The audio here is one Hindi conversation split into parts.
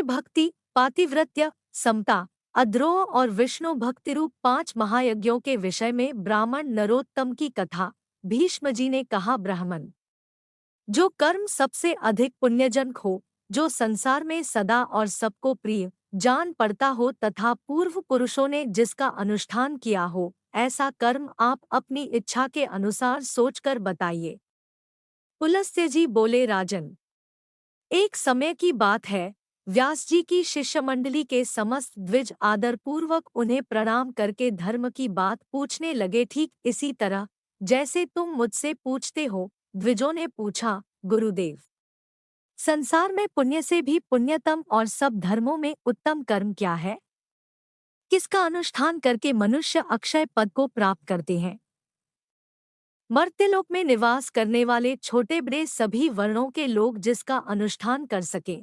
पितृभक्ति, पातिव्रत्य, समता, अद्रोह और विष्णु भक्ति रूप 5 महायज्ञों के विषय में ब्राह्मण नरोत्तम की कथा। भीष्म जी ने कहा, ब्राह्मण जो कर्म सबसे अधिक पुण्यजनक हो, जो संसार में सदा और सबको प्रिय जान पड़ता हो तथा पूर्व पुरुषों ने जिसका अनुष्ठान किया हो, ऐसा कर्म आप अपनी इच्छा के अनुसार सोचकर बताइए। पुलस्त्य जी बोले, राजन, एक समय की बात है, व्यास जी की शिष्यमंडली के समस्त द्विज आदरपूर्वक उन्हें प्रणाम करके धर्म की बात पूछने लगे, ठीक इसी तरह जैसे तुम मुझसे पूछते हो। द्विजों ने पूछा, गुरुदेव, संसार में पुण्य से भी पुण्यतम और सब धर्मों में उत्तम कर्म क्या है? किसका अनुष्ठान करके मनुष्य अक्षय पद को प्राप्त करते हैं? मर्त्यलोक में निवास करने वाले छोटे बड़े सभी वर्णों के लोग जिसका अनुष्ठान कर सके।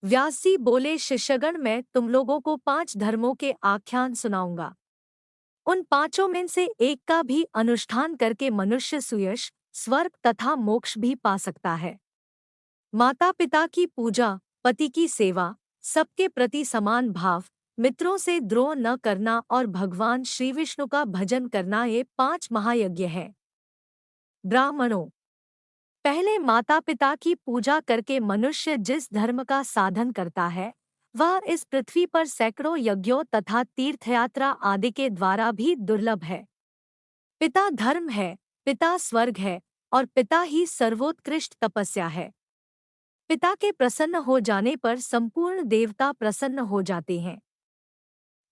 व्यास जी बोले, शिष्यगण, मैं तुम लोगों को 5 धर्मों के आख्यान सुनाऊंगा। उन 5 में से एक का भी अनुष्ठान करके मनुष्य सुयश, स्वर्ग तथा मोक्ष भी पा सकता है। माता पिता की पूजा, पति की सेवा, सबके प्रति समान भाव, मित्रों से द्रोह न करना और भगवान श्री विष्णु का भजन करना, ये 5 महायज्ञ है। ब्राह्मणों, पहले माता पिता की पूजा करके मनुष्य जिस धर्म का साधन करता है, वह इस पृथ्वी पर सैकड़ों यज्ञों तथा तीर्थयात्रा आदि के द्वारा भी दुर्लभ है। पिता धर्म है, पिता स्वर्ग है और पिता ही सर्वोत्कृष्ट तपस्या है। पिता के प्रसन्न हो जाने पर संपूर्ण देवता प्रसन्न हो जाते हैं।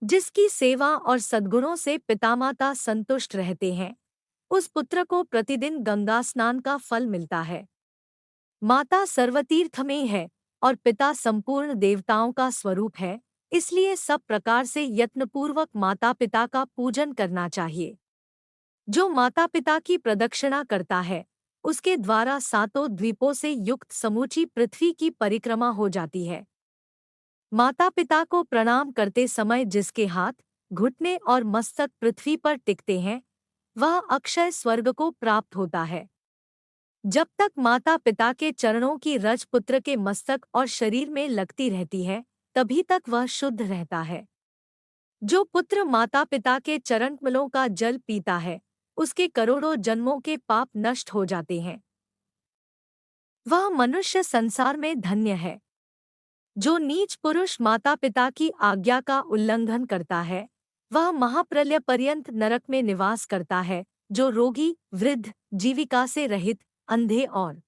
जिसकी सेवा और सद्गुणों से पितामाता संतुष्ट रहते हैं, उस पुत्र को प्रतिदिन गंगा स्नान का फल मिलता है। माता सर्वतीर्थ में है और पिता संपूर्ण देवताओं का स्वरूप है, इसलिए सब प्रकार से यत्नपूर्वक माता पिता का पूजन करना चाहिए। जो माता पिता की प्रदक्षिणा करता है, उसके द्वारा 7 द्वीपों से युक्त समूची पृथ्वी की परिक्रमा हो जाती है। माता पिता को प्रणाम करते समय जिसके हाथ, घुटने और मस्तक पृथ्वी पर टिकते हैं, वह अक्षय स्वर्ग को प्राप्त होता है। जब तक माता पिता के चरणों की रज पुत्र के मस्तक और शरीर में लगती रहती है, तभी तक वह शुद्ध रहता है। जो पुत्र माता पिता के चरणकमलों का जल पीता है, उसके करोड़ों जन्मों के पाप नष्ट हो जाते हैं। वह मनुष्य संसार में धन्य है। जो नीच पुरुष माता पिता की आज्ञा का उल्लंघन करता है, वह महाप्रलय पर्यंत नरक में निवास करता है। जो रोगी, वृद्ध, जीविका से रहित, अंधे और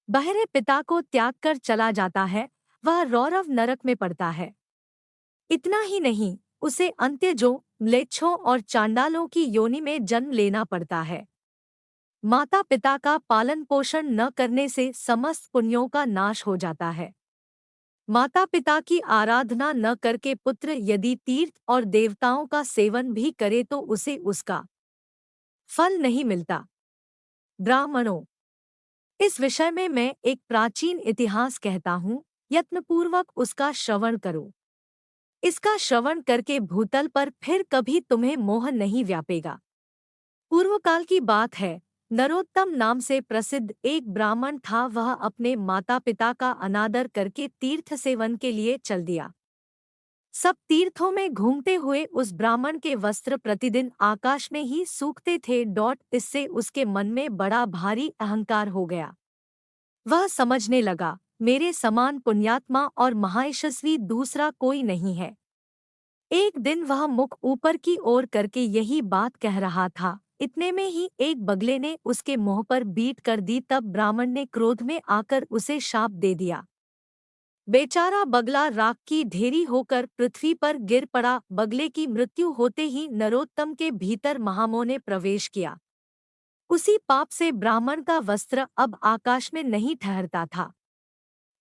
बहरे पिता को त्याग कर चला जाता है, वह रौरव नरक में पड़ता है। इतना ही नहीं, उसे अंत्यजों, म्लेच्छों और चांडालों की योनि में जन्म लेना पड़ता है। माता पिता का पालन पोषण न करने से समस्त पुण्यों का नाश हो जाता है। माता पिता की आराधना न करके पुत्र यदि तीर्थ और देवताओं का सेवन भी करे तो उसे उसका फल नहीं मिलता। ब्राह्मणों, इस विषय में मैं एक प्राचीन इतिहास कहता हूँ, यत्नपूर्वक उसका श्रवण करो। इसका श्रवण करके भूतल पर फिर कभी तुम्हें मोह नहीं व्यापेगा। पूर्वकाल की बात है, नरोत्तम नाम से प्रसिद्ध एक ब्राह्मण था। वह अपने माता पिता का अनादर करके तीर्थ सेवन के लिए चल दिया। सब तीर्थों में घूमते हुए उस ब्राह्मण के वस्त्र प्रतिदिन आकाश में ही सूखते थे। इससे उसके मन में बड़ा भारी अहंकार हो गया। वह समझने लगा, मेरे समान पुण्यात्मा और महायशस्वी दूसरा कोई नहीं है। एक दिन वह मुख ऊपर की ओर करके यही बात कह रहा था, इतने में ही एक बगले ने उसके मुंह पर बीट कर दी। तब ब्राह्मण ने क्रोध में आकर उसे शाप दे दिया। बेचारा बगला राख की ढेरी होकर पृथ्वी पर गिर पड़ा। बगले की मृत्यु होते ही नरोत्तम के भीतर महामोह ने प्रवेश किया। उसी पाप से ब्राह्मण का वस्त्र अब आकाश में नहीं ठहरता था।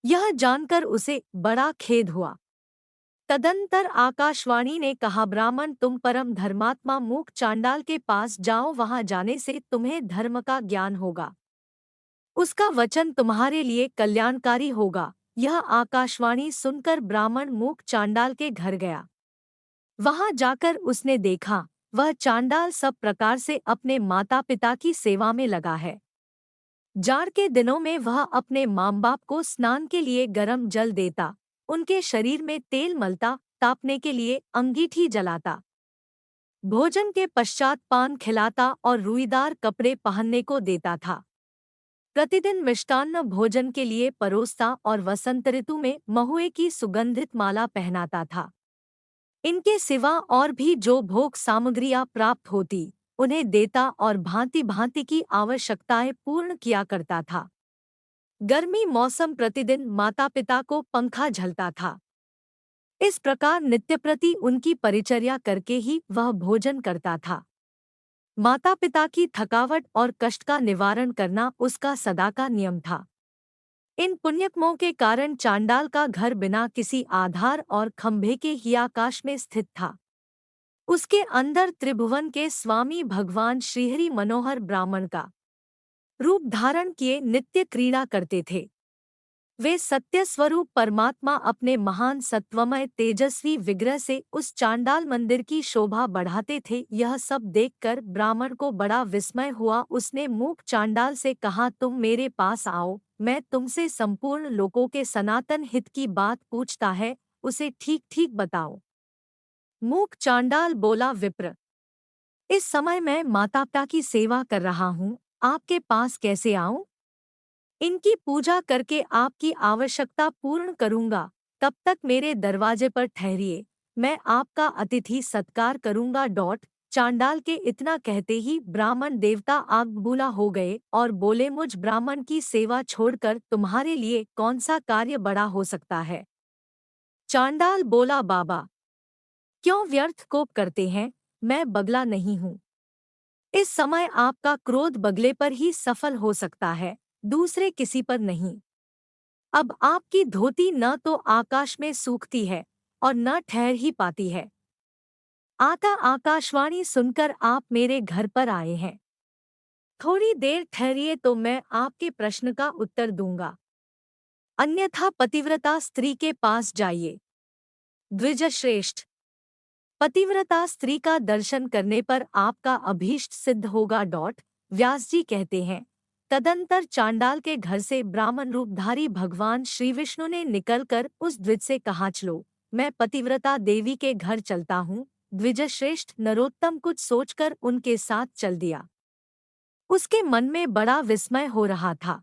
यह जानकर उसे बड़ा खेद हुआ। तदंतर आकाशवाणी ने कहा, ब्राह्मण, तुम परम धर्मात्मा मूक चांडाल के पास जाओ, वहां जाने से तुम्हें धर्म का ज्ञान होगा। उसका वचन तुम्हारे लिए कल्याणकारी होगा। यह आकाशवाणी सुनकर ब्राह्मण मूक चांडाल के घर गया। वहां जाकर उसने देखा, वह चांडाल सब प्रकार से अपने माता पिता की सेवा में लगा है। जाड़ के दिनों में वह अपने माँ बाप को स्नान के लिए गर्म जल देता, उनके शरीर में तेल मलता, तापने के लिए अंगीठी जलाता। भोजन के पश्चात पान खिलाता और रुईदार कपड़े पहनने को देता था। प्रतिदिन मिष्टान्न भोजन के लिए परोसता और वसंत ऋतु में महुए की सुगंधित माला पहनाता था। इनके सिवा और भी जो भोग सामग्रियां प्राप्त होती, उन्हें देता और भांति भांति की आवश्यकताएं पूर्ण किया करता था। गर्मी मौसम प्रतिदिन माता पिता को पंखा झलता था। इस प्रकार नित्य प्रति उनकी परिचर्या करके ही वह भोजन करता था। माता पिता की थकावट और कष्ट का निवारण करना उसका सदा का नियम था। इन पुण्यकर्मों के कारण चांडाल का घर बिना किसी आधार और खंभे के ही आकाश में स्थित था। उसके अंदर त्रिभुवन के स्वामी भगवान श्रीहरि मनोहर ब्राह्मण का रूप धारण किए नित्य क्रीड़ा करते थे। वे सत्य स्वरूप परमात्मा अपने महान सत्वमय तेजस्वी विग्रह से उस चांडाल मंदिर की शोभा बढ़ाते थे। यह सब देखकर ब्राह्मण को बड़ा विस्मय हुआ। उसने मूक चांडाल से कहा, तुम मेरे पास आओ, मैं तुमसे संपूर्ण लोकों के सनातन हित की बात पूछता है, उसे ठीक ठीक बताओ। मूक चांडाल बोला, विप्र, इस समय मैं माता पिता की सेवा कर रहा हूँ, आपके पास कैसे आऊं? इनकी पूजा करके आपकी आवश्यकता पूर्ण करूंगा, तब तक मेरे दरवाजे पर ठहरिए, मैं आपका अतिथि सत्कार करूंगा। चांडाल के इतना कहते ही ब्राह्मण देवता आग बबूला हो गए और बोले, मुझ ब्राह्मण की सेवा छोड़कर तुम्हारे लिए कौन सा कार्य बड़ा हो सकता है? चांडाल बोला, बाबा, क्यों व्यर्थ कोप करते हैं, मैं बगला नहीं हूँ। इस समय आपका क्रोध बगले पर ही सफल हो सकता है, दूसरे किसी पर नहीं। अब आपकी धोती न तो आकाश में सूखती है और न ठहर ही पाती है। आता आकाशवाणी सुनकर आप मेरे घर पर आए हैं। थोड़ी देर ठहरिए तो मैं आपके प्रश्न का उत्तर दूंगा, अन्यथा पतिव्रता स्त्री के पास जाइए। द्विजश्रेष्ठ, पतिव्रता स्त्री का दर्शन करने पर आपका अभीष्ट सिद्ध होगा। व्यास जी कहते हैं, तदंतर चांडाल के घर से ब्राह्मण रूपधारी भगवान श्री विष्णु ने निकलकर उस द्विज से कहा, चलो, मैं पतिव्रता देवी के घर चलता हूँ। द्विजश्रेष्ठ नरोत्तम कुछ सोचकर उनके साथ चल दिया। उसके मन में बड़ा विस्मय हो रहा था।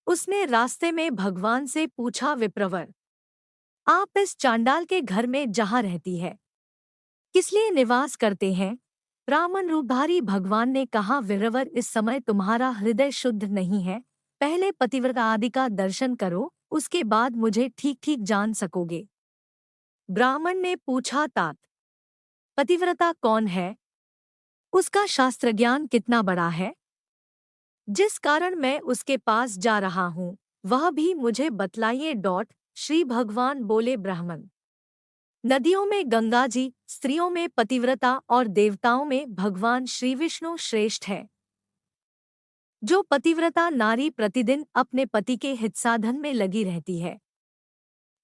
उसने रास्ते में भगवान से पूछा, विप्रवर, आप इस चांडाल के घर में जहाँ रहती है, किस लिए निवास करते हैं? ब्राह्मण रूपधारी भगवान ने कहा, वीरवर, इस समय तुम्हारा हृदय शुद्ध नहीं है, पहले पतिव्रता आदि का दर्शन करो, उसके बाद मुझे ठीक ठीक जान सकोगे। ब्राह्मण ने पूछा, तात, पतिव्रता कौन है? उसका शास्त्र ज्ञान कितना बड़ा है? जिस कारण मैं उसके पास जा रहा हूँ, वह भी मुझे बतलाइए। श्री भगवान बोले, ब्राह्मण, नदियों में गंगा जी, स्त्रियों में पतिव्रता और देवताओं में भगवान श्री विष्णु श्रेष्ठ है। जो पतिव्रता नारी प्रतिदिन अपने पति के हित साधन में लगी रहती है,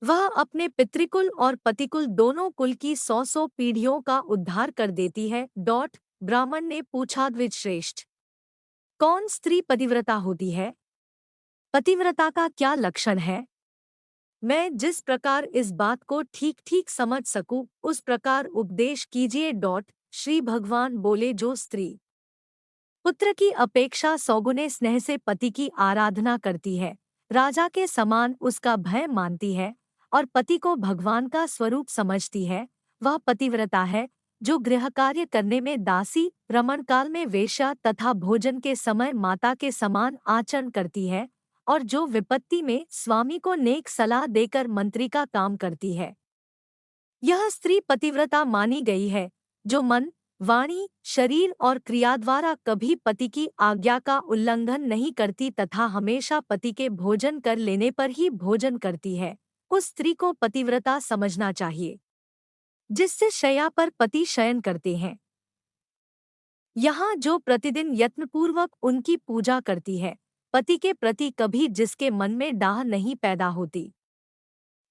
वह अपने पितृकुल और पतिकुल दोनों कुल की 100 पीढ़ियों का उद्धार कर देती है। ब्राह्मण ने पूछा, द्विज श्रेष्ठ, कौन स्त्री पतिव्रता होती है? पतिव्रता का क्या लक्षण है? मैं जिस प्रकार इस बात को ठीक ठीक समझ सकूं, उस प्रकार उपदेश कीजिए। श्री भगवान बोले, जो स्त्री पुत्र की अपेक्षा सौगुने स्नेह से पति की आराधना करती है, राजा के समान उसका भय मानती है और पति को भगवान का स्वरूप समझती है, वह पतिव्रता है। जो गृह कार्य करने में दासी, रमण काल में वेश्या तथा भोजन के समय माता के समान आचरण करती है और जो विपत्ति में स्वामी को नेक सलाह देकर मंत्री का काम करती है, यह स्त्री पतिव्रता मानी गई है। जो मन, वाणी, शरीर और क्रिया द्वारा कभी पति की आज्ञा का उल्लंघन नहीं करती तथा हमेशा पति के भोजन कर लेने पर ही भोजन करती है, उस स्त्री को पतिव्रता समझना चाहिए। जिससे शय्या पर पति शयन करते हैं, यहाँ जो प्रतिदिन यत्नपूर्वक उनकी पूजा करती है, पति के प्रति कभी जिसके मन में डाह नहीं पैदा होती,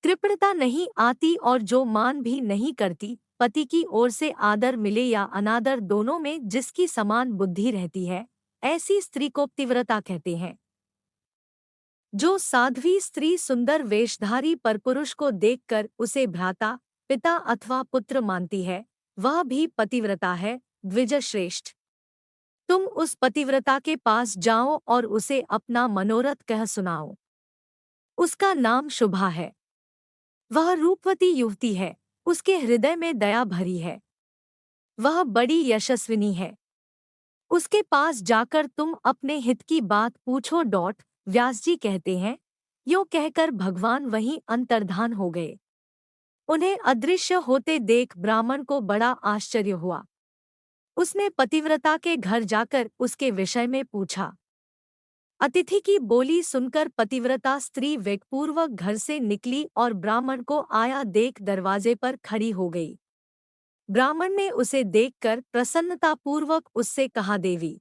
कृपणता नहीं आती और जो मान भी नहीं करती, पति की ओर से आदर मिले या अनादर दोनों में जिसकी समान बुद्धि रहती है, ऐसी स्त्री को पतिव्रता कहते हैं। जो साध्वी स्त्री सुंदर वेशधारी परपुरुष को देखकर उसे भ्राता, पिता अथवा पुत्र मानती है, वह भी पतिव्रता है। द्विजश्रेष्ठ, तुम उस पतिव्रता के पास जाओ और उसे अपना मनोरथ कह सुनाओ। उसका नाम शुभा है। वह रूपवती युवती है, उसके हृदय में दया भरी है। वह बड़ी यशस्विनी है। उसके पास जाकर तुम अपने हित की बात पूछो। व्यास जी कहते हैं, यों कहकर भगवान वहीं अंतर्धान हो गए। उन्हें अदृश्य होते देख ब्राह्मण को बड़ा आश्चर्य हुआ। उसने पतिव्रता के घर जाकर उसके विषय में पूछा। अतिथि की बोली सुनकर पतिव्रता स्त्री वेगपूर्वक घर से निकली और ब्राह्मण को आया देख दरवाजे पर खड़ी हो गई। ब्राह्मण ने उसे देखकर प्रसन्नतापूर्वक उससे कहा, देवी,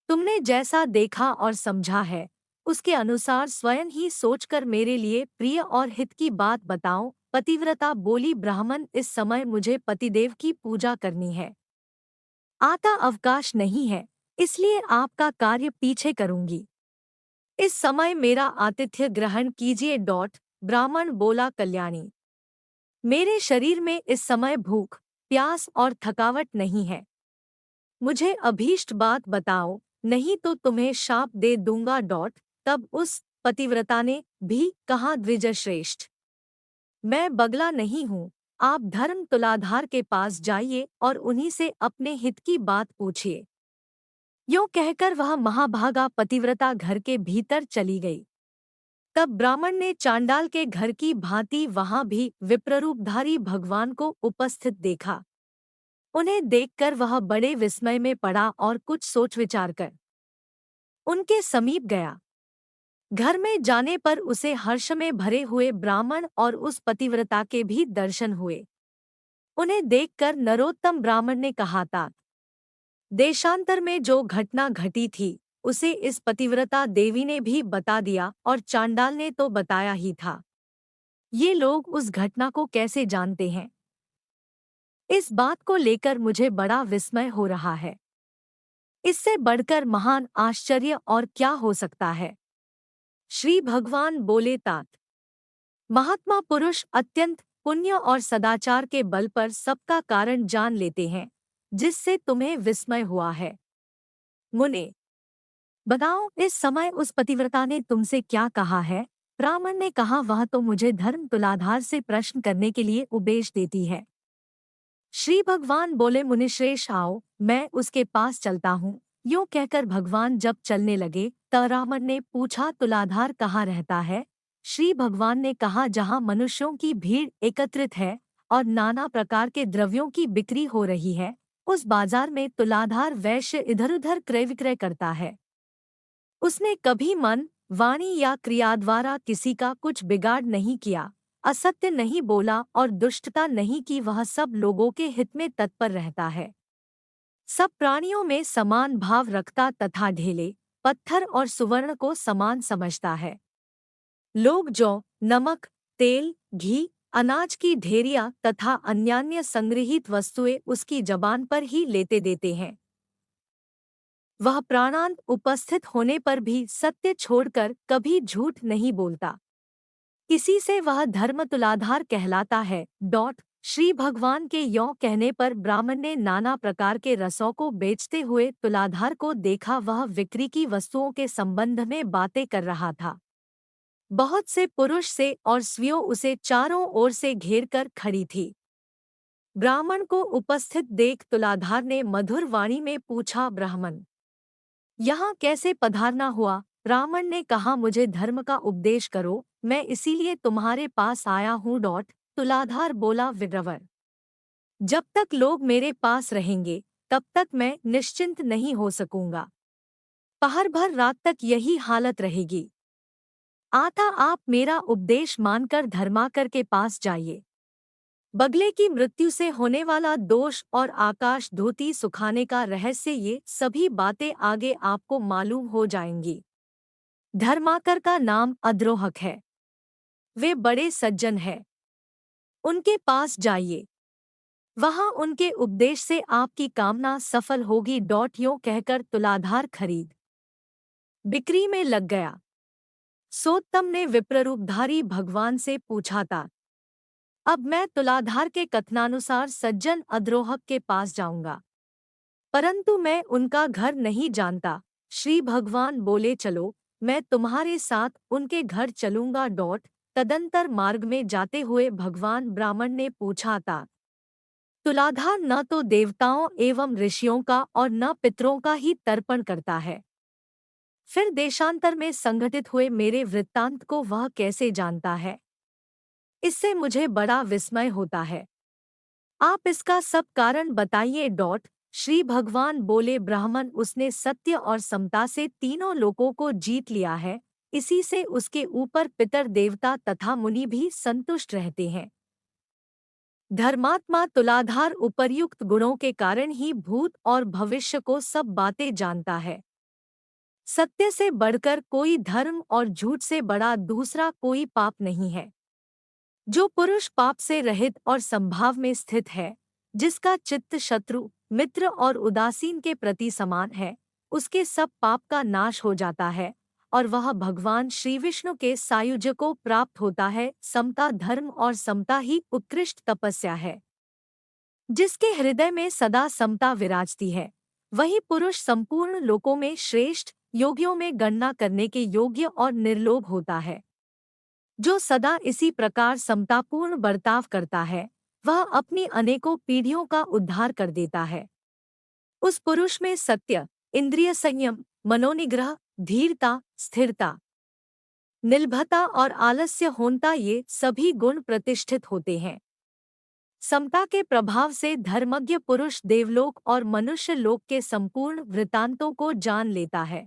तुमने जैसा देखा और समझा है, उसके अनुसार स्वयं ही सोचकर मेरे लिए प्रिय और हित की बात बताओ। पतिव्रता बोली, ब्राह्मण, इस समय मुझे पतिदेव की पूजा करनी है, आता अवकाश नहीं है, इसलिए आपका कार्य पीछे करूंगी। इस समय मेरा आतिथ्य ग्रहण कीजिए। ब्राह्मण बोला, कल्याणी, मेरे शरीर में इस समय भूख, प्यास और थकावट नहीं है। मुझे अभीष्ट बात बताओ, नहीं तो तुम्हें शाप दे दूंगा। तब उस पतिव्रता ने भी कहा, द्विजश्रेष्ठ, मैं बगला नहीं हूँ, आप धर्म तुलाधार के पास जाइए और उन्हीं से अपने हित की बात पूछिए। यों कहकर वह महाभागा पतिव्रता घर के भीतर चली गई। तब ब्राह्मण ने चांडाल के घर की भांति वहां भी विप्ररूपधारी भगवान को उपस्थित देखा। उन्हें देखकर वह बड़े विस्मय में पड़ा और कुछ सोच विचार कर उनके समीप गया। घर में जाने पर उसे हर्ष में भरे हुए ब्राह्मण और उस पतिव्रता के भी दर्शन हुए। उन्हें देखकर नरोत्तम ब्राह्मण ने कहा, तात, देशांतर में जो घटना घटी थी उसे इस पतिव्रता देवी ने भी बता दिया और चांडाल ने तो बताया ही था। ये लोग उस घटना को कैसे जानते हैं? इस बात को लेकर मुझे बड़ा विस्मय हो रहा है। इससे बढ़कर महान आश्चर्य और क्या हो सकता है? श्री भगवान बोले, तात, महात्मा पुरुष अत्यंत पुण्य और सदाचार के बल पर सबका कारण जान लेते हैं, जिससे तुम्हें विस्मय हुआ है। मुने, बताओ, इस समय उस पतिव्रता ने तुमसे क्या कहा है? ब्राह्मण ने कहा, वह तो मुझे धर्म तुलाधार से प्रश्न करने के लिए उपदेश देती है। श्री भगवान बोले, मुनिश्रेष्ठ, आओ, मैं उसके पास चलता हूँ। यूं कहकर भगवान जब चलने लगे, तब ब्राह्मण ने पूछा, तुलाधार कहाँ रहता है? श्री भगवान ने कहा, जहाँ मनुष्यों की भीड़ एकत्रित है और नाना प्रकार के द्रव्यों की बिक्री हो रही है, उस बाजार में तुलाधार वैश्य इधर उधर क्रय विक्रय करता है। उसने कभी मन, वाणी या क्रिया द्वारा किसी का कुछ बिगाड़ नहीं किया, असत्य नहीं बोला और दुष्टता नहीं की। वह सब लोगों के हित में तत्पर रहता है, सब प्राणियों में समान भाव रखता तथा ढेले, पत्थर और सुवर्ण को समान समझता है। लोग जौ, नमक, तेल, घी, अनाज की ढेरियां तथा अन्यान्य संग्रहित वस्तुएं उसकी जबान पर ही लेते देते हैं। वह प्राणांत उपस्थित होने पर भी सत्य छोड़कर कभी झूठ नहीं बोलता। इसी से वह धर्म तुलाधार कहलाता है। श्री भगवान के यों कहने पर ब्राह्मण ने नाना प्रकार के रसों को बेचते हुए तुलाधार को देखा। वह बिक्री की वस्तुओं के संबंध में बातें कर रहा था। बहुत से पुरुष से और स्त्रियों उसे चारों ओर से घेरकर खड़ी थी। ब्राह्मण को उपस्थित देख तुलाधार ने मधुर वाणी में पूछा, ब्राह्मण, यहाँ कैसे पधारना हुआ? ब्राह्मण ने कहा, मुझे धर्म का उपदेश करो, मैं इसीलिए तुम्हारे पास आया हूँ। तुलाधार बोला, विप्रवर, जब तक लोग मेरे पास रहेंगे तब तक मैं निश्चिंत नहीं हो सकूंगा। पहर भर रात तक यही हालत रहेगी। आता आप मेरा उपदेश मानकर धर्माकर के पास जाइए। बगले की मृत्यु से होने वाला दोष और आकाश धोती सुखाने का रहस्य, ये सभी बातें आगे आपको मालूम हो जाएंगी। धर्माकर का नाम अद्रोहक है, वे बड़े सज्जन हैं, उनके पास जाइए, वहां उनके उपदेश से आपकी कामना सफल होगी। यों कहकर तुलाधार खरीद बिक्री में लग गया। सोत्तम ने विप्ररूपधारी भगवान से पूछा था। अब मैं तुलाधार के कथनानुसार सज्जन अद्रोहक के पास जाऊंगा, परंतु मैं उनका घर नहीं जानता। श्री भगवान बोले, चलो मैं तुम्हारे साथ उनके घर चलूंगा। तदंतर मार्ग में जाते हुए भगवान ब्राह्मण ने पूछा था, तुलाधार न तो देवताओं एवं ऋषियों का और न पितरों का ही तर्पण करता है, फिर देशांतर में संघटित हुए मेरे वृत्तांत को वह कैसे जानता है? इससे मुझे बड़ा विस्मय होता है। आप इसका सब कारण बताइए। श्री भगवान बोले, ब्राह्मण, उसने सत्य और समता से तीनों लोकों को जीत लिया है, इसी से उसके ऊपर पितर देवता तथा मुनि भी संतुष्ट रहते हैं। धर्मात्मा तुलाधार उपर्युक्त गुणों के कारण ही भूत और भविष्य को सब बातें जानता है। सत्य से बढ़कर कोई धर्म और झूठ से बड़ा दूसरा कोई पाप नहीं है। जो पुरुष पाप से रहित और संभाव में स्थित है, जिसका चित्त शत्रु, मित्र और उदासीन के प्रति समान है, उसके सब पाप का नाश हो जाता है और वह भगवान श्री विष्णु के सायुज्य को प्राप्त होता है। समता धर्म और समता ही उत्कृष्ट तपस्या है। जिसके हृदय में सदा समता विराजती है, वही पुरुष संपूर्ण लोकों में श्रेष्ठ, योगियों में गणना करने के योग्य और निर्लोभ होता है। जो सदा इसी प्रकार समतापूर्ण बर्ताव करता है, वह अपनी अनेकों पीढ़ियों का उद्धार कर देता है। उस पुरुष में सत्य, इंद्रिय संयम, मनोनिग्रह, धीरता, स्थिरता, निर्भयता और आलस्य होनता, ये सभी गुण प्रतिष्ठित होते हैं। समता के प्रभाव से धर्मज्ञ पुरुष देवलोक और मनुष्य लोक के संपूर्ण वृत्तांतों को जान लेता है।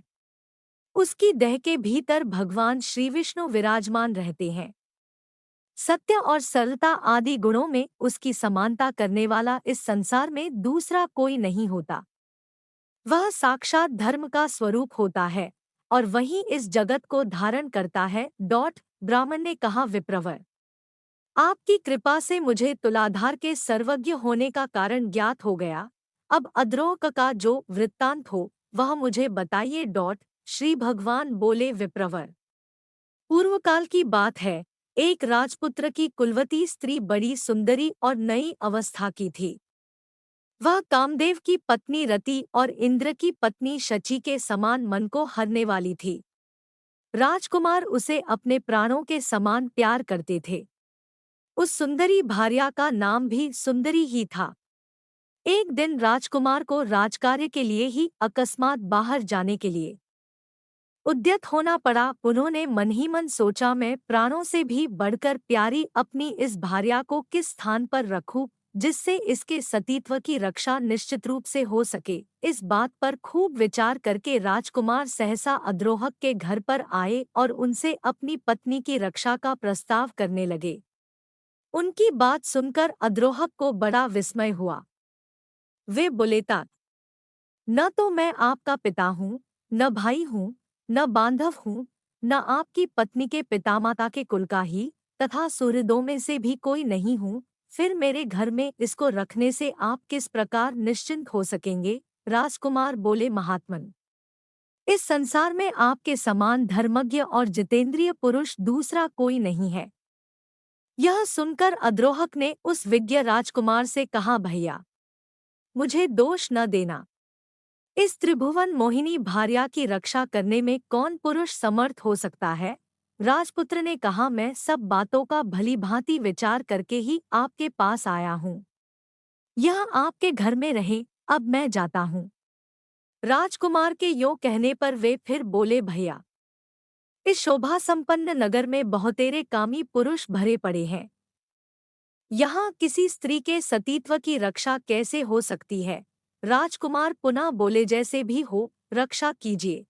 उसकी देह के भीतर भगवान श्री विष्णु विराजमान रहते हैं। सत्य और सरलता आदि गुणों में उसकी समानता करने वाला इस संसार में दूसरा कोई नहीं होता। वह साक्षात धर्म का स्वरूप होता है और वही इस जगत को धारण करता है। ब्राह्मण ने कहा, विप्रवर, आपकी कृपा से मुझे तुलाधार के सर्वज्ञ होने का कारण ज्ञात हो गया। अब अद्रोह का जो वृत्तांत हो वह मुझे बताइए। श्री भगवान बोले, विप्रवर, पूर्व काल की बात है। एक राजपुत्र की कुलवती स्त्री बड़ी सुंदरी और नई अवस्था की थी। वह कामदेव की पत्नी रति और इंद्र की पत्नी शची के समान मन को हरने वाली थी। राजकुमार उसे अपने प्राणों के समान प्यार करते थे। उस सुंदरी भार्या का नाम भी सुंदरी ही था। एक दिन राजकुमार को राजकार्य के लिए ही अकस्मात बाहर जाने के लिए उद्यत होना पड़ा। उन्होंने मन ही मन सोचा, मैं प्राणों से भी बढ़कर प्यारी अपनी इस भार्या को किस स्थान पर रखूं, जिससे इसके सतीत्व की रक्षा निश्चित रूप से हो सके। इस बात पर खूब विचार करके राजकुमार सहसा अद्रोहक के घर पर आए और उनसे अपनी पत्नी की रक्षा का प्रस्ताव करने लगे। उनकी बात सुनकर अद्रोहक को बड़ा विस्मय हुआ। वे बोले, तात, न तो मैं आपका पिता हूँ, न भाई हूँ, न बांधव हूँ, न आपकी पत्नी के पितामाता के कुल का ही, तथा सुहृदों में से भी कोई नहीं हूँ। फिर मेरे घर में इसको रखने से आप किस प्रकार निश्चिंत हो सकेंगे? राजकुमार बोले, महात्मन, इस संसार में आपके समान धर्मज्ञ और जितेंद्रिय पुरुष दूसरा कोई नहीं है। यह सुनकर अद्रोहक ने उस विज्ञ राजकुमार से कहा, भैया, मुझे दोष न देना। इस त्रिभुवन मोहिनी भार्या की रक्षा करने में कौन पुरुष समर्थ हो सकता है? राजपुत्र ने कहा, मैं सब बातों का भली भांति विचार करके ही आपके पास आया हूँ। यह आपके घर में रहे, अब मैं जाता हूँ। राजकुमार के यों कहने पर वे फिर बोले, भैया, इस शोभा संपन्न नगर में बहुतेरे कामी पुरुष भरे पड़े हैं। यहाँ किसी स्त्री के सतीत्व की रक्षा कैसे हो सकती है? राजकुमार पुनः बोले, जैसे भी हो, रक्षा कीजिए,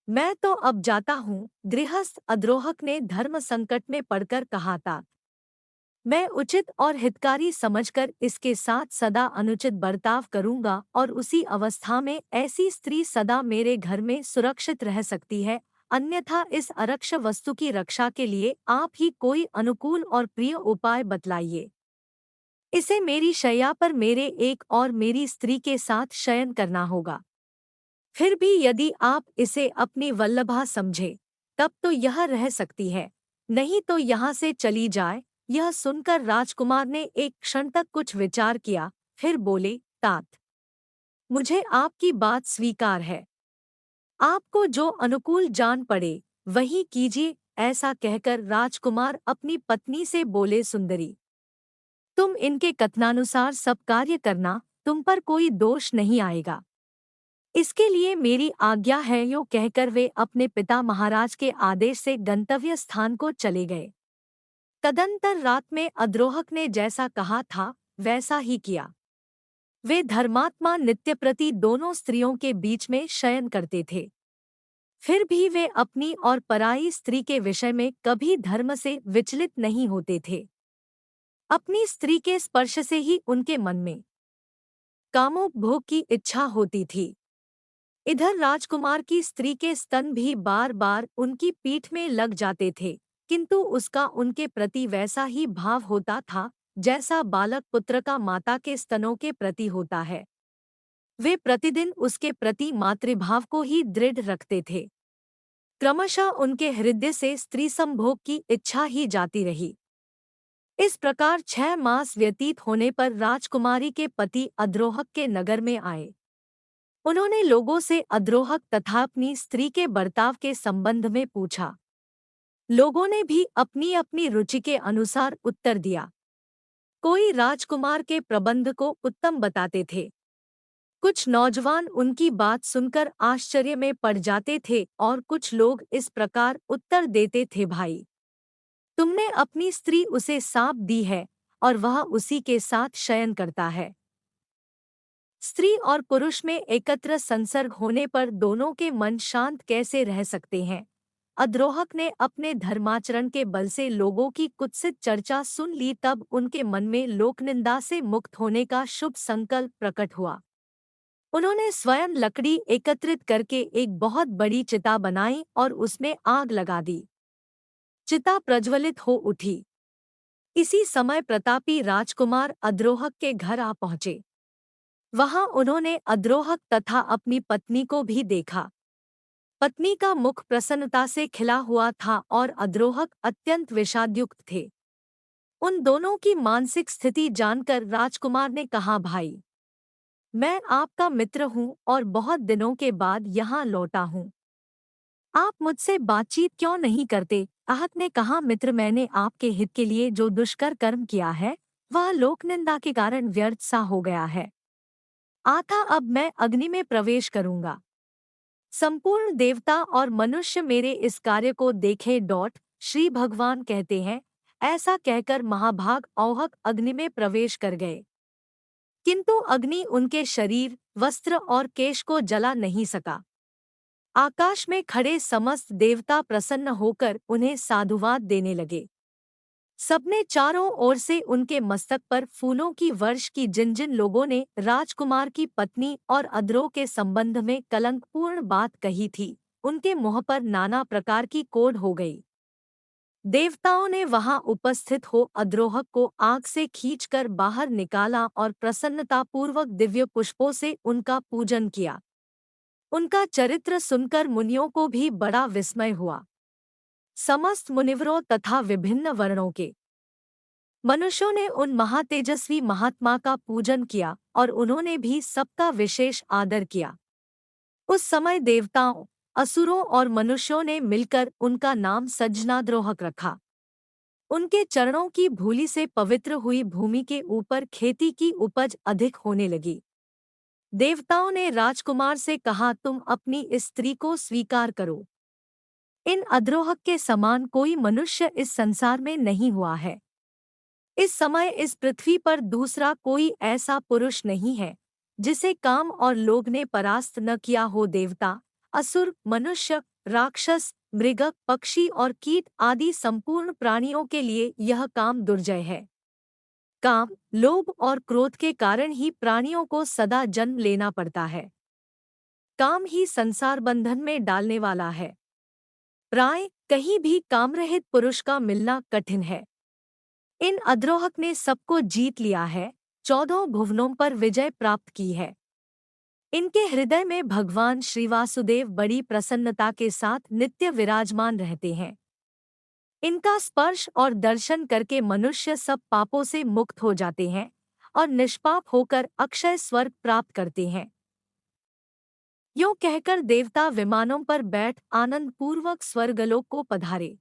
मैं तो अब जाता हूँ। गृहस्थ अद्रोहक ने धर्म संकट में पड़कर कहा था, मैं उचित और हितकारी समझकर इसके साथ सदा अनुचित बर्ताव करूंगा और उसी अवस्था में ऐसी स्त्री सदा मेरे घर में सुरक्षित रह सकती है। अन्यथा इस अरक्ष वस्तु की रक्षा के लिए आप ही कोई अनुकूल और प्रिय उपाय बतलाइए। इसे मेरी शैया पर मेरे एक और मेरी स्त्री के साथ शयन करना होगा। फिर भी यदि आप इसे अपनी वल्लभा समझे तब तो यह रह सकती है, नहीं तो यहाँ से चली जाए। यह सुनकर राजकुमार ने एक क्षण तक कुछ विचार किया, फिर बोले, तात, मुझे आपकी बात स्वीकार है। आपको जो अनुकूल जान पड़े वही कीजिए। ऐसा कहकर राजकुमार अपनी पत्नी से बोले, सुंदरी, तुम इनके कथनानुसार सब कार्य करना, तुम पर कोई दोष नहीं आएगा। इसके लिए मेरी आज्ञा है। यो कहकर वे अपने पिता महाराज के आदेश से गंतव्य स्थान को चले गए। तदंतर रात में अद्रोहक ने जैसा कहा था वैसा ही किया। वे धर्मात्मा नित्यप्रति दोनों स्त्रियों के बीच में शयन करते थे। फिर भी वे अपनी और पराई स्त्री के विषय में कभी धर्म से विचलित नहीं होते थे। अपनी स्त्री के स्पर्श से ही उनके मन में कामोपभोग की इच्छा होती थी। इधर राजकुमार की स्त्री के स्तन भी बार बार उनकी पीठ में लग जाते थे, किंतु उसका उनके प्रति वैसा ही भाव होता था जैसा बालक पुत्र का माता के स्तनों के प्रति होता है। वे प्रतिदिन उसके प्रति मातृभाव को ही दृढ़ रखते थे। क्रमशः उनके हृदय से स्त्री संभोग की इच्छा ही जाती रही। इस प्रकार 6 मास व्यतीत होने पर राजकुमारी के पति अद्रोहक के नगर में आए। उन्होंने लोगों से अद्रोहक तथा अपनी स्त्री के बर्ताव के संबंध में पूछा। लोगों ने भी अपनी अपनी रुचि के अनुसार उत्तर दिया। कोई राजकुमार के प्रबंध को उत्तम बताते थे, कुछ नौजवान उनकी बात सुनकर आश्चर्य में पड़ जाते थे और कुछ लोग इस प्रकार उत्तर देते थे, भाई, तुमने अपनी स्त्री उसे साँप दी है और वह उसी के साथ शयन करता है। स्त्री और पुरुष में एकत्र संसर्ग होने पर दोनों के मन शांत कैसे रह सकते हैं। अद्रोहक ने अपने धर्माचरण के बल से लोगों की कुत्सित चर्चा सुन ली, तब उनके मन में लोकनिंदा से मुक्त होने का शुभ संकल्प प्रकट हुआ। उन्होंने स्वयं लकड़ी एकत्रित करके एक बहुत बड़ी चिता बनाई और उसमें आग लगा दी। चिता प्रज्वलित हो उठी। इसी समय प्रतापी राजकुमार अद्रोहक के घर आ पहुंचे। वहां उन्होंने अद्रोहक तथा अपनी पत्नी को भी देखा। पत्नी का मुख प्रसन्नता से खिला हुआ था और अद्रोहक अत्यंत विषादयुक्त थे। उन दोनों की मानसिक स्थिति जानकर राजकुमार ने कहा, भाई, मैं आपका मित्र हूँ और बहुत दिनों के बाद यहाँ लौटा हूँ। आप मुझसे बातचीत क्यों नहीं करते? आहत ने कहा, मित्र, मैंने आपके हित के लिए जो दुष्कर कर्म किया है वह लोकनिंदा के कारण व्यर्थ सा हो गया है। आता अब मैं अग्नि में प्रवेश करूंगा। संपूर्ण देवता और मनुष्य मेरे इस कार्य को देखे। श्री भगवान कहते हैं, ऐसा कहकर महाभाग औहक अग्नि में प्रवेश कर गए, किंतु अग्नि उनके शरीर, वस्त्र और केश को जला नहीं सका। आकाश में खड़े समस्त देवता प्रसन्न होकर उन्हें साधुवाद देने लगे। सबने चारों ओर से उनके मस्तक पर फूलों की वर्ष की। जिन जिन लोगों ने राजकुमार की पत्नी और अद्रोह के संबंध में कलंकपूर्ण बात कही थी, उनके मुंह पर नाना प्रकार की कोढ़ हो गई। देवताओं ने वहां उपस्थित हो अद्रोहक को आग से खींचकर बाहर निकाला और प्रसन्नतापूर्वक दिव्य पुष्पों से उनका पूजन किया। उनका चरित्र सुनकर मुनियों को भी बड़ा विस्मय हुआ। समस्त मुनिवरों तथा विभिन्न वर्णों के मनुष्यों ने उन महातेजस्वी महात्मा का पूजन किया और उन्होंने भी सबका विशेष आदर किया। उस समय देवताओं, असुरों और मनुष्यों ने मिलकर उनका नाम सज्जनाद्रोहक रखा। उनके चरणों की धूलि से पवित्र हुई भूमि के ऊपर खेती की उपज अधिक होने लगी। देवताओं ने राजकुमार से कहा, तुम अपनी इस स्त्री को स्वीकार करो। इन अद्रोहक के समान कोई मनुष्य इस संसार में नहीं हुआ है। इस समय इस पृथ्वी पर दूसरा कोई ऐसा पुरुष नहीं है जिसे काम और लोभ ने परास्त न किया हो। देवता, असुर, मनुष्य, राक्षस, मृग, पक्षी और कीट आदि संपूर्ण प्राणियों के लिए यह काम दुर्जय है। काम, लोभ और क्रोध के कारण ही प्राणियों को सदा जन्म लेना पड़ता है। काम ही संसार बंधन में डालने वाला है। प्राय कहीं भी कामरहित पुरुष का मिलना कठिन है। इन अद्रोहक ने सबको जीत लिया है, 14 भुवनों पर विजय प्राप्त की है। इनके हृदय में भगवान श्री वासुदेव बड़ी प्रसन्नता के साथ नित्य विराजमान रहते हैं। इनका स्पर्श और दर्शन करके मनुष्य सब पापों से मुक्त हो जाते हैं और निष्पाप होकर अक्षय स्वर्ग प्राप्त करते हैं। यूं कहकर देवता विमानों पर बैठ आनंद पूर्वक स्वर्गलोक को पधारे।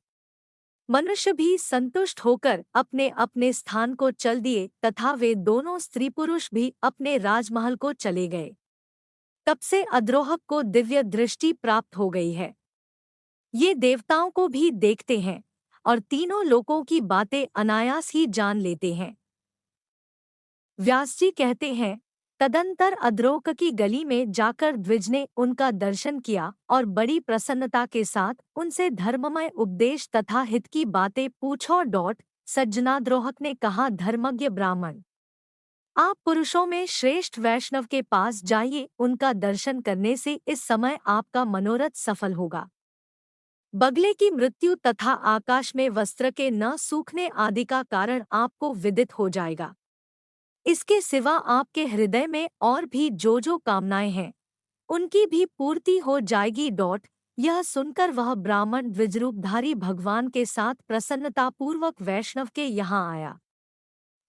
मनुष्य भी संतुष्ट होकर अपने अपने स्थान को चल दिए तथा वे दोनों स्त्री पुरुष भी अपने राजमहल को चले गए। तब से अद्रोहक को दिव्य दृष्टि प्राप्त हो गई है। ये देवताओं को भी देखते हैं और तीनों लोकों की बातें अनायास ही जान लेते हैं। व्यास जी कहते हैं, तदंतर अद्रोक की गली में जाकर द्विज ने उनका दर्शन किया और बड़ी प्रसन्नता के साथ उनसे धर्ममय उपदेश तथा हित की बातें पूछो। सज्जनाद्रोहक ने कहा, धर्मज्ञ ब्राह्मण, आप पुरुषों में श्रेष्ठ वैष्णव के पास जाइए, उनका दर्शन करने से इस समय आपका मनोरथ सफल होगा। बगले की मृत्यु तथा आकाश में वस्त्र के न सूखने आदि का कारण आपको विदित हो जाएगा। इसके सिवा आपके हृदय में और भी जो कामनाएं हैं उनकी भी पूर्ति हो जाएगी। यह सुनकर वह ब्राह्मण द्विजरूपधारी भगवान के साथ प्रसन्नतापूर्वक वैष्णव के यहाँ आया।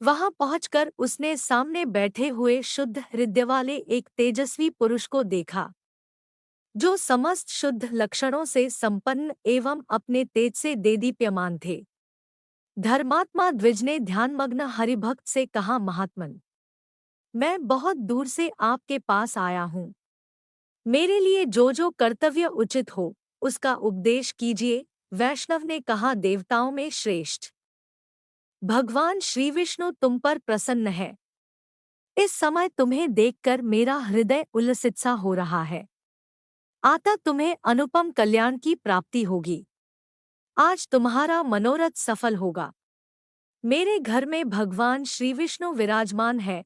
वहां पहुंचकर उसने सामने बैठे हुए शुद्ध हृदय वाले एक तेजस्वी पुरुष को देखा, जो समस्त शुद्ध लक्षणों से संपन्न एवं अपने तेज से देदीप्यमान थे। धर्मात्मा द्विज ने ध्यानमग्न हरिभक्त से कहा, महात्मन, मैं बहुत दूर से आपके पास आया हूँ। मेरे लिए जो कर्तव्य उचित हो उसका उपदेश कीजिए। वैष्णव ने कहा, देवताओं में श्रेष्ठ भगवान श्री विष्णु तुम पर प्रसन्न है। इस समय तुम्हें देखकर मेरा हृदय उल्लसित सा हो रहा है। आता तुम्हें अनुपम कल्याण की प्राप्ति होगी। आज तुम्हारा मनोरथ सफल होगा। मेरे घर में भगवान श्री विष्णु विराजमान है।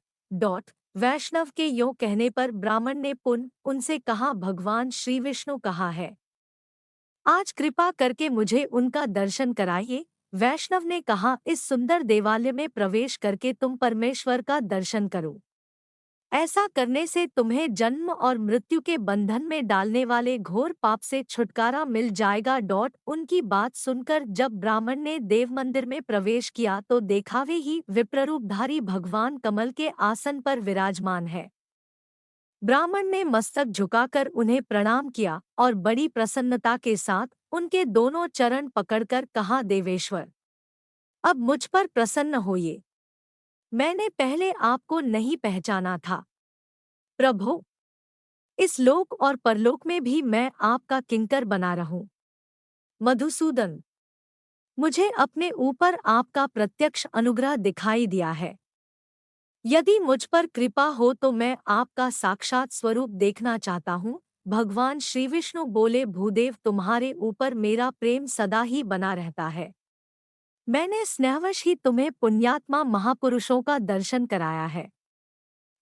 वैष्णव के यों कहने पर ब्राह्मण ने पुनः उनसे कहा, भगवान श्री विष्णु कहाँ है? आज कृपा करके मुझे उनका दर्शन कराइए। वैष्णव ने कहा, इस सुंदर देवालय में प्रवेश करके तुम परमेश्वर का दर्शन करो। ऐसा करने से तुम्हें जन्म और मृत्यु के बंधन में डालने वाले घोर पाप से छुटकारा मिल जाएगा। उनकी बात सुनकर जब ब्राह्मण ने देव मंदिर में प्रवेश किया तो देखा वे ही विप्ररूपधारी भगवान कमल के आसन पर विराजमान है। ब्राह्मण ने मस्तक झुकाकर उन्हें प्रणाम किया और बड़ी प्रसन्नता के साथ उनके दोनों चरण पकड़कर कहा, देवेश्वर, अब मुझ पर प्रसन्न होइए। मैंने पहले आपको नहीं पहचाना था। प्रभु, इस लोक और परलोक में भी मैं आपका किंकर बना रहूं। मधुसूदन, मुझे अपने ऊपर आपका प्रत्यक्ष अनुग्रह दिखाई दिया है। यदि मुझ पर कृपा हो तो मैं आपका साक्षात स्वरूप देखना चाहता हूँ। भगवान श्री विष्णु बोले, भूदेव, तुम्हारे ऊपर मेरा प्रेम सदा ही बना रहता है। मैंने स्नेहवश ही तुम्हें पुण्यात्मा महापुरुषों का दर्शन कराया है।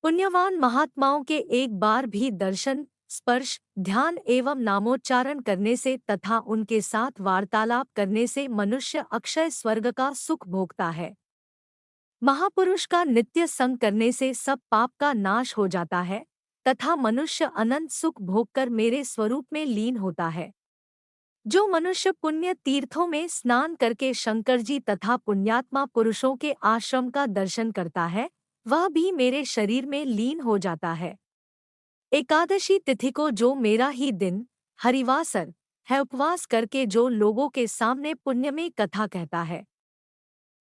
पुण्यवान महात्माओं के एक बार भी दर्शन, स्पर्श, ध्यान एवं नामोच्चारण करने से तथा उनके साथ वार्तालाप करने से मनुष्य अक्षय स्वर्ग का सुख भोगता है। महापुरुष का नित्य संग करने से सब पाप का नाश हो जाता है तथा मनुष्य अनंत सुख भोगकर मेरे स्वरूप में लीन होता है। जो मनुष्य पुण्य तीर्थों में स्नान करके शंकर जी तथा पुण्यात्मा पुरुषों के आश्रम का दर्शन करता है, वह भी मेरे शरीर में लीन हो जाता है। एकादशी तिथि को जो मेरा ही दिन हरिवासर है, उपवास करके जो लोगों के सामने पुण्यमयी कथा कहता है,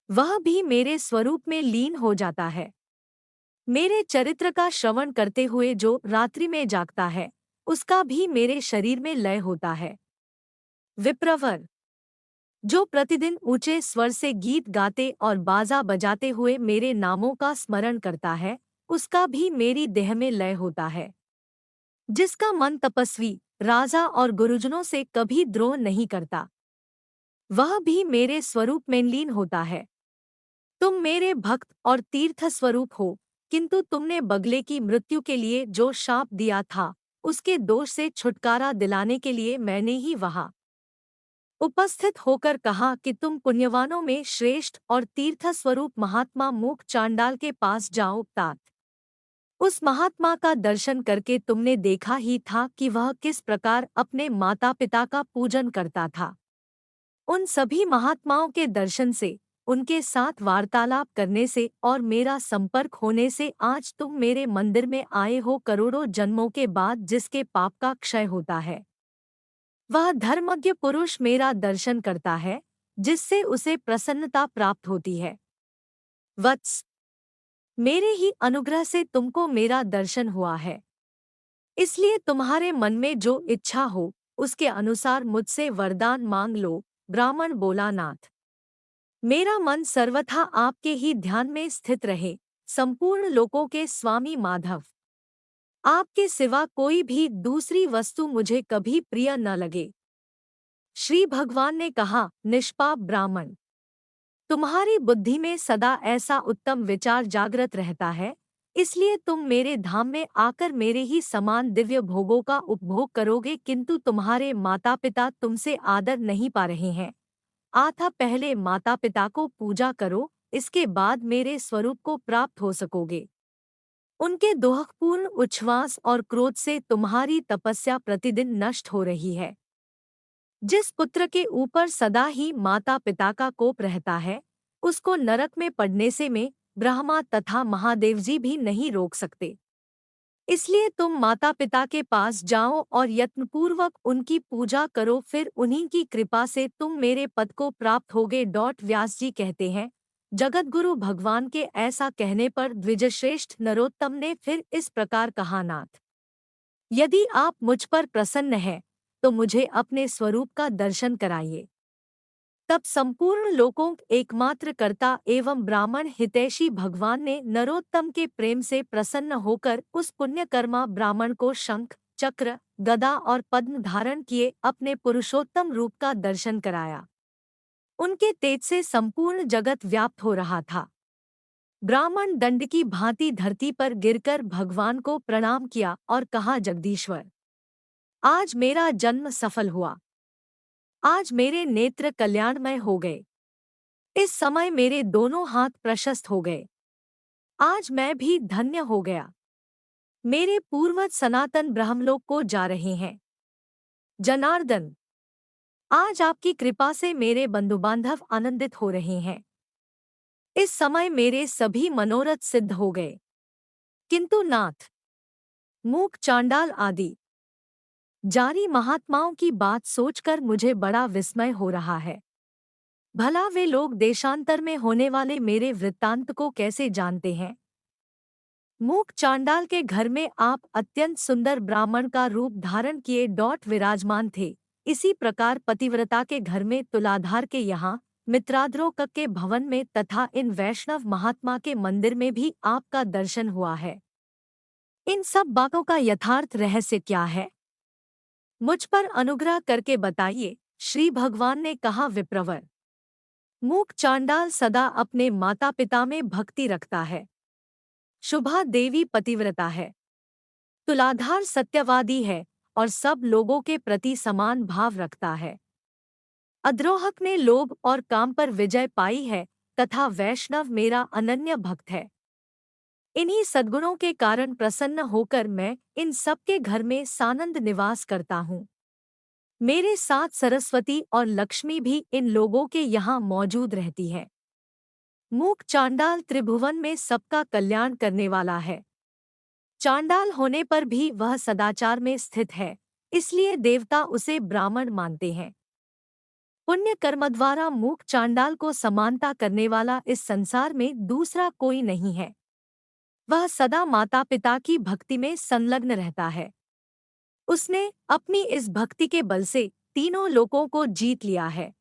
वह भी मेरे स्वरूप में लीन हो जाता है। मेरे चरित्र का श्रवण करते हुए जो रात्रि में जागता है, उसका भी मेरे शरीर में लय होता है। विप्रवर, जो प्रतिदिन ऊंचे स्वर से गीत गाते और बाजा बजाते हुए मेरे नामों का स्मरण करता है, उसका भी मेरी देह में लय होता है। जिसका मन तपस्वी, राजा और गुरुजनों से कभी द्रोह नहीं करता, वह भी मेरे स्वरूप में लीन होता है। तुम मेरे भक्त और तीर्थ स्वरूप हो, किंतु तुमने बगले की मृत्यु के लिए जो शाप दिया था, उसके दोष से छुटकारा दिलाने के लिए मैंने ही वहां उपस्थित होकर कहा कि तुम पुण्यवानों में श्रेष्ठ और तीर्थ स्वरूप महात्मा मूक चांडाल के पास जाओ। तात उस महात्मा का दर्शन करके तुमने देखा ही था कि वह किस प्रकार अपने माता पिता का पूजन करता था। उन सभी महात्माओं के दर्शन से, उनके साथ वार्तालाप करने से और मेरा संपर्क होने से आज तुम मेरे मंदिर में आए हो। करोड़ों जन्मों के बाद जिसके पाप का क्षय होता है, वह धर्मज्ञ पुरुष मेरा दर्शन करता है, जिससे उसे प्रसन्नता प्राप्त होती है। वत्स, मेरे ही अनुग्रह से तुमको मेरा दर्शन हुआ है, इसलिए तुम्हारे मन में जो इच्छा हो उसके अनुसार मुझसे वरदान मांग लो। ब्राह्मण बोला, नाथ, मेरा मन सर्वथा आपके ही ध्यान में स्थित रहे। संपूर्ण लोकों के स्वामी माधव, आपके सिवा कोई भी दूसरी वस्तु मुझे कभी प्रिय न लगे। श्री भगवान ने कहा, निष्पाप ब्राह्मण, तुम्हारी बुद्धि में सदा ऐसा उत्तम विचार जागृत रहता है, इसलिए तुम मेरे धाम में आकर मेरे ही समान दिव्य भोगों का उपभोग करोगे, किंतु तुम्हारे माता पिता तुमसे आदर नहीं पा रहे हैं। अतः पहले माता पिता को पूजा करो, इसके बाद मेरे स्वरूप को प्राप्त हो सकोगे। उनके दोहपूर्ण उच्छ्वास और क्रोध से तुम्हारी तपस्या प्रतिदिन नष्ट हो रही है। जिस पुत्र के ऊपर सदा ही माता पिता का कोप रहता है, उसको नरक में पड़ने से मैं, ब्रह्मा तथा महादेव जी भी नहीं रोक सकते। इसलिए तुम माता पिता के पास जाओ और यत्नपूर्वक उनकी पूजा करो, फिर उन्हीं की कृपा से तुम मेरे पद को प्राप्त होगे। व्यास जी कहते हैं, जगतगुरु भगवान के ऐसा कहने पर द्विजश्रेष्ठ नरोत्तम ने फिर इस प्रकार कहा, नाथ, यदि आप मुझ पर प्रसन्न हैं तो मुझे अपने स्वरूप का दर्शन कराइए। तब संपूर्ण लोकों एकमात्र कर्ता एवं ब्राह्मण हितैषी भगवान ने नरोत्तम के प्रेम से प्रसन्न होकर उस पुण्यकर्मा ब्राह्मण को शंख, चक्र, गदा और पद्म धारण किए अपने पुरुषोत्तम रूप का दर्शन कराया। उनके तेज से संपूर्ण जगत व्याप्त हो रहा था। ब्राह्मण दंड की भांति धरती पर गिरकर भगवान को प्रणाम किया और कहा, जगदीश्वर, आज मेरा जन्म सफल हुआ। आज मेरे नेत्र कल्याणमय हो गए। इस समय मेरे दोनों हाथ प्रशस्त हो गए। आज मैं भी धन्य हो गया। मेरे पूर्वज सनातन ब्रह्मलोक को जा रहे हैं। जनार्दन, आज आपकी कृपा से मेरे बंधु बांधव आनंदित हो रहे हैं। इस समय मेरे सभी मनोरथ सिद्ध हो गए। किंतु नाथ, मूक, चांडाल आदि जारी महात्माओं की बात सोचकर मुझे बड़ा विस्मय हो रहा है। भला वे लोग देशांतर में होने वाले मेरे वृत्तांत को कैसे जानते हैं? मूक चांडाल के घर में आप अत्यंत सुंदर ब्राह्मण का रूप धारण किए विराजमान थे। इसी प्रकार पतिव्रता के घर में, तुलाधार के यहाँ, मित्राद्रोक के भवन में तथा इन वैष्णव महात्मा के मंदिर में भी आपका दर्शन हुआ है। इन सब बातों का यथार्थ रहस्य क्या है? मुझ पर अनुग्रह करके बताइए। श्री भगवान ने कहा, विप्रवर, मूक चांडाल सदा अपने माता पिता में भक्ति रखता है। शुभा देवी पतिव्रता है। तुलाधार सत्यवादी है और सब लोगों के प्रति समान भाव रखता है। अद्रोहक ने लोभ और काम पर विजय पाई है तथा वैष्णव मेरा अनन्य भक्त है। इन्हीं सद्गुणों के कारण प्रसन्न होकर मैं इन सबके घर में सानंद निवास करता हूँ। मेरे साथ सरस्वती और लक्ष्मी भी इन लोगों के यहाँ मौजूद रहती है। मूक चांडाल त्रिभुवन में सबका कल्याण करने वाला है। चांडाल होने पर भी वह सदाचार में स्थित है, इसलिए देवता उसे ब्राह्मण मानते हैं। पुण्य कर्म द्वारा मूक चांडाल को समानता करने वाला इस संसार में दूसरा कोई नहीं है। वह सदा माता पिता की भक्ति में संलग्न रहता है। उसने अपनी इस भक्ति के बल से तीनों लोकों को जीत लिया है।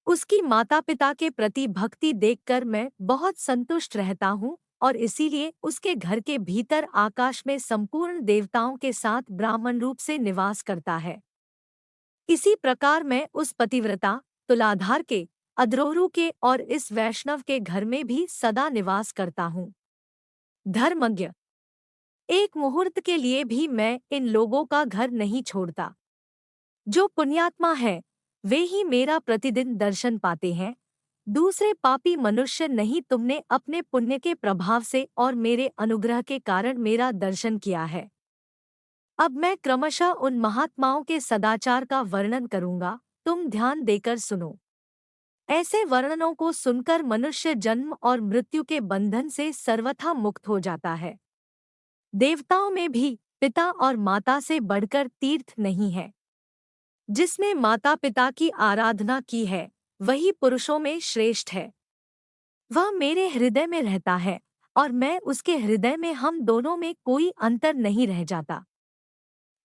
उसकी माता पिता के प्रति भक्ति देखकर मैं बहुत संतुष्ट रहता हूँ और इसीलिए उसके घर के भीतर आकाश में संपूर्ण देवताओं के साथ ब्राह्मण रूप से निवास करता है। इसी प्रकार मैं उस पतिव्रता, तुलाधार के, अद्रोहरू के और इस वैष्णव के घर में भी सदा निवास करता हूँ। धर्मज्ञ, एक मुहूर्त के लिए भी मैं इन लोगों का घर नहीं छोड़ता। जो पुण्यात्मा है वे ही मेरा प्रतिदिन दर्शन पाते हैं, दूसरे पापी मनुष्य नहीं, तुमने अपने पुण्य के प्रभाव से और मेरे अनुग्रह के कारण मेरा दर्शन किया है। अब मैं क्रमशः उन महात्माओं के सदाचार का वर्णन करूंगा, तुम ध्यान देकर सुनो। ऐसे वर्णनों को सुनकर मनुष्य जन्म और मृत्यु के बंधन से सर्वथा मुक्त हो जाता है। देवताओं में भी पिता और माता से बढ़कर तीर्थ नहीं है। जिसने माता पिता की आराधना की है वही पुरुषों में श्रेष्ठ है। वह मेरे हृदय में रहता है और मैं उसके हृदय में, हम दोनों में कोई अंतर नहीं रह जाता।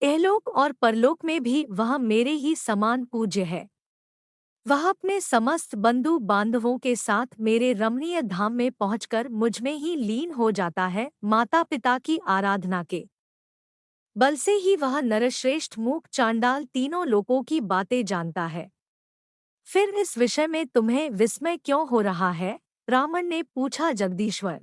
इहलोक और परलोक में भी वह मेरे ही समान पूज्य है। वह अपने समस्त बंधु बांधवों के साथ मेरे रमणीय धाम में पहुंचकर मुझमें ही लीन हो जाता है। माता पिता की आराधना के बल से ही वह नरश्रेष्ठ, मूक, चांडाल तीनों लोकों की बातें जानता है। फिर इस विषय में तुम्हें विस्मय क्यों हो रहा है? ब्राह्मण ने पूछा। जगदीश्वर,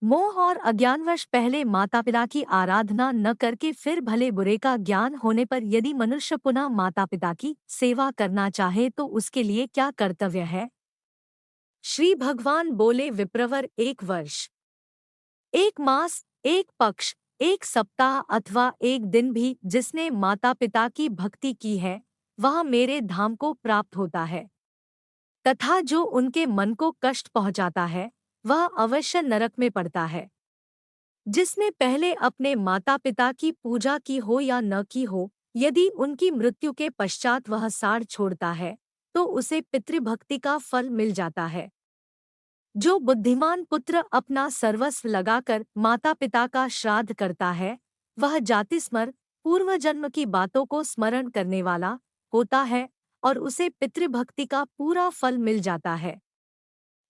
मोह और अज्ञानवश पहले माता पिता की आराधना न करके फिर भले बुरे का ज्ञान होने पर यदि मनुष्य पुनः माता पिता की सेवा करना चाहे तो उसके लिए क्या कर्तव्य है? श्री भगवान बोले, विप्रवर, 1 वर्ष, 1 मास, 1 पक्ष, 1 सप्ताह अथवा 1 दिन भी जिसने माता पिता की भक्ति की है वह मेरे धाम को प्राप्त होता है, तथा जो उनके मन को कष्ट पहुंचाता है वह अवश्य नरक में पड़ता है। जिसने पहले अपने माता पिता की पूजा की हो या न की हो, यदि उनकी मृत्यु के पश्चात वह साड़ छोड़ता है तो उसे पितृभक्ति का फल मिल जाता है। जो बुद्धिमान पुत्र अपना सर्वस्व लगाकर माता पिता का श्राद्ध करता है वह जातिस्मर, पूर्व जन्म की बातों को स्मरण करने वाला होता है और उसे पितृभक्ति का पूरा फल मिल जाता है।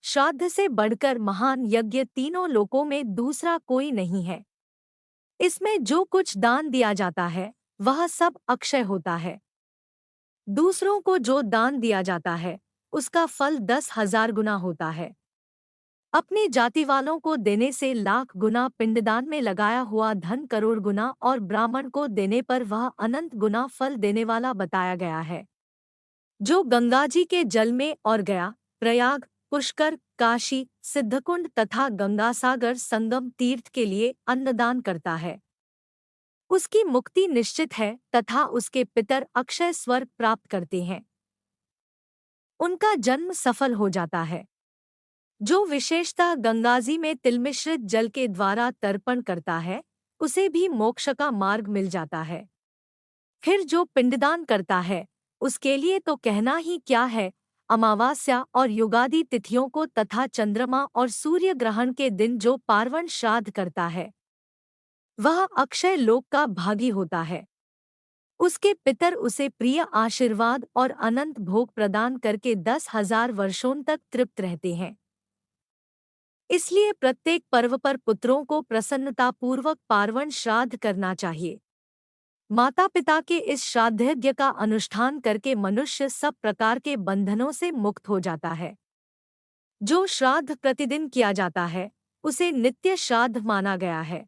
श्राद्ध से बढ़कर महान यज्ञ तीनों लोकों में दूसरा कोई नहीं है। इसमें जो कुछ दान दिया जाता है वह सब अक्षय होता है। दूसरों को जो दान दिया जाता है उसका फल 10,000 गुना होता है। अपनी जाति वालों को देने से लाख गुना, पिंडदान में लगाया हुआ धन करोड़ गुना और ब्राह्मण को देने पर वह अनंत गुना फल देने वाला बताया गया है। जो गंगा जी के जल में और गया, प्रयाग, पुष्कर, काशी, सिद्धकुंड तथा गंगासागर संगम तीर्थ के लिए अन्नदान करता है उसकी मुक्ति निश्चित है तथा उसके पितर अक्षय स्वर्ग प्राप्त करते हैं, उनका जन्म सफल हो जाता है। जो विशेषतः गंगाजी में तिलमिश्रित जल के द्वारा तर्पण करता है उसे भी मोक्ष का मार्ग मिल जाता है। फिर जो पिंडदान करता है उसके लिए तो कहना ही क्या है। अमावास्या और युगादि तिथियों को तथा चंद्रमा और सूर्य ग्रहण के दिन जो पार्वण श्राद्ध करता है वह अक्षय लोक का भागी होता है। उसके पितर उसे प्रिय आशीर्वाद और अनंत भोग प्रदान करके 10,000 वर्षों तक तृप्त रहते हैं। इसलिए प्रत्येक पर्व पर पुत्रों को प्रसन्नतापूर्वक पार्वण श्राद्ध करना चाहिए। माता पिता के इस श्राद्धयज्ञ का अनुष्ठान करके मनुष्य सब प्रकार के बंधनों से मुक्त हो जाता है। जो श्राद्ध प्रतिदिन किया जाता है उसे नित्य श्राद्ध माना गया है।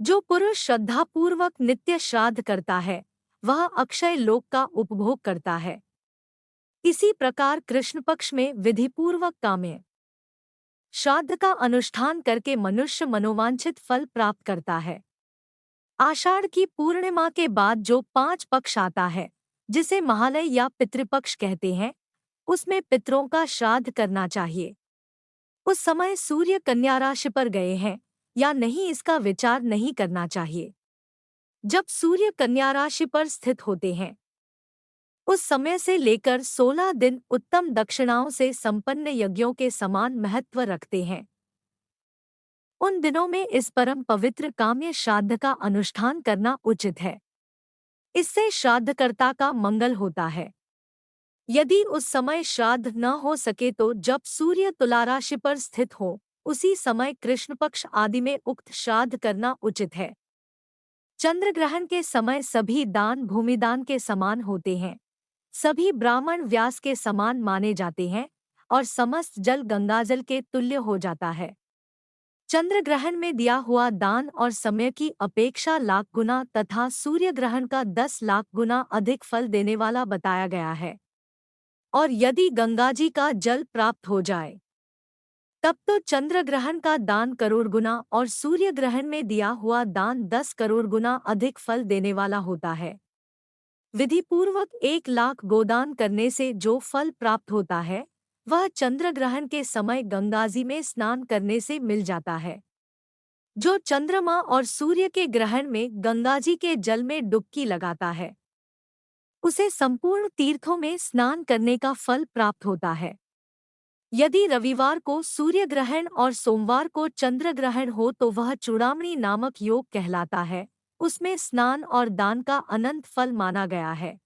जो पुरुष श्रद्धापूर्वक नित्य श्राद्ध करता है वह अक्षय लोक का उपभोग करता है। इसी प्रकार कृष्ण पक्ष में विधिपूर्वक काम्य श्राद्ध का अनुष्ठान करके मनुष्य मनोवांछित फल प्राप्त करता है। आषाढ़ की पूर्णिमा के बाद जो 5 पक्ष आता है जिसे महालय या पितृपक्ष कहते हैं उसमें पितरों का श्राद्ध करना चाहिए। उस समय सूर्य कन्या राशि पर गए हैं या नहीं इसका विचार नहीं करना चाहिए। जब सूर्य कन्या राशि पर स्थित होते हैं उस समय से लेकर 16 दिन उत्तम दक्षिणाओं से संपन्न यज्ञों के समान महत्व रखते हैं। उन दिनों में इस परम पवित्र काम्य श्राद्ध का अनुष्ठान करना उचित है। इससे श्राद्धकर्ता का मंगल होता है। यदि उस समय श्राद्ध न हो सके तो जब सूर्य तुला राशि पर स्थित हो उसी समय कृष्ण पक्ष आदि में उक्त श्राद्ध करना उचित है। चंद्र ग्रहण के समय सभी दान भूमिदान के समान होते हैं। सभी ब्राह्मण व्यास के समान माने जाते हैं और समस्त जल गंगाजल के तुल्य हो जाता है। चंद्र ग्रहण में दिया हुआ दान और समय की अपेक्षा लाख गुना तथा सूर्य ग्रहण का 10 लाख गुना अधिक फल देने वाला बताया गया है। और यदि गंगाजी का जल प्राप्त हो जाए तब तो चंद्र ग्रहण का दान करोड़ गुना और सूर्य ग्रहण में दिया हुआ दान 10 करोड़ गुना अधिक फल देने वाला होता है। विधिपूर्वक 1 लाख गोदान करने से जो फल प्राप्त होता है वह चंद्र ग्रहण के समय गंगाजी में स्नान करने से मिल जाता है। जो चंद्रमा और सूर्य के ग्रहण में गंगाजी के जल में डुबकी लगाता है उसे संपूर्ण तीर्थों में स्नान करने का फल प्राप्त होता है। यदि रविवार को सूर्य ग्रहण और सोमवार को चंद्र ग्रहण हो तो वह चूड़ामणि नामक योग कहलाता है। उसमें स्नान और दान का अनंत फल माना गया है।